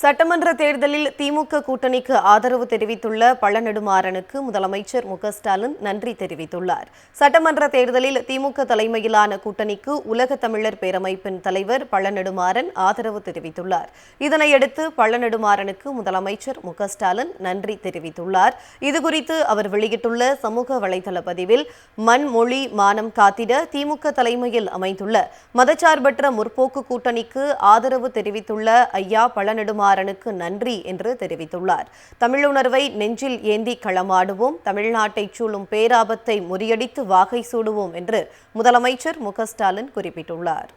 சட்டமன்ற தேர்தலில் திமுக கூட்டணிக்கு ஆதரவு தெரிவித்துள்ள பழநெடுமாறனுக்கு முதலமைச்சர் மு.க.ஸ்டாலின் நன்றி தெரிவித்துள்ளார். சட்டமன்ற தேர்தலில் திமுக தலைமையிலான கூட்டணிக்கு உலக தமிழர் பேரமைப்பின் தலைவர் பழநெடுமாறன் ஆதரவு தெரிவித்துள்ளார். இதனையடுத்து பழநெடுமாறனுக்கு முதலமைச்சர் மு.க.ஸ்டாலின் நன்றி தெரிவித்துள்ளார். இதுகுறித்து அவர் வெளியிட்டுள்ள சமூக வலைதள பதிவில், மண், மொழி, மானம் காத்திட திமுக தலைமையில் அமைந்துள்ள மதச்சார்பற்ற முற்போக்கு கூட்டணிக்கு ஆதரவு தெரிவித்துள்ள ஐயா பழநெடுமாறனுக்கு நன்றி என்று தெரிவித்துள்ளார். தமிழுணர்வை நெஞ்சில் ஏந்தி களமாடுவோம், தமிழ்நாட்டைச் சூழும் பேராபத்தை முறியடித்து வாகை சூடுவோம் என்று முதலமைச்சர் மு.க.ஸ்டாலின் குறிப்பிட்டுள்ளார்.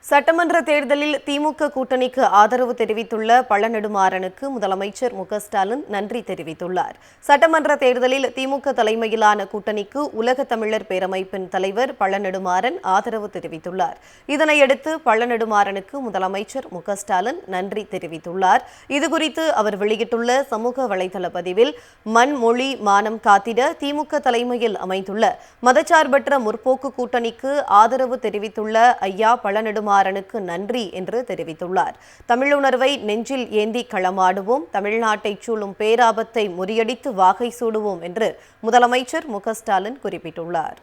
சட்டமன்ற தேர்தலில் திமுக கூட்டணிக்கு ஆதரவு தெரிவித்துள்ள பழநெடுமாறனுக்கு முதலமைச்சர் மு.க.ஸ்டாலின் நன்றி தெரிவித்துள்ளார். சட்டமன்ற தேர்தலில் திமுக தலைமையிலான கூட்டணிக்கு உலக தமிழர் பேரமைப்பின் தலைவர் பழநெடுமாறன் ஆதரவு தெரிவித்துள்ளார். இதனையடுத்து பழநெடுமாறனுக்கு முதலமைச்சர் மு.க.ஸ்டாலின் நன்றி தெரிவித்துள்ளார். இதுகுறித்து அவர் வெளியிட்டுள்ள சமூக வலைதள பதிவில், மண், மொழி, மானம் காத்திட திமுக தலைமையில் அமைந்துள்ள மதச்சார்பற்ற முற்போக்கு கூட்டணிக்கு ஆதரவு தெரிவித்துள்ள ஐயா பழநெடுமாறனுக்கு நன்றி என்று தெரிவித்துள்ளார். தமிழுணர்வை நெஞ்சில் ஏந்தி களமாடுவோம், தமிழ்நாட்டைச் சூழும் பேராபத்தை முறியடித்து வாகை சூடுவோம் என்று முதலமைச்சர் மு.க.ஸ்டாலின் குறிப்பிட்டுள்ளார்.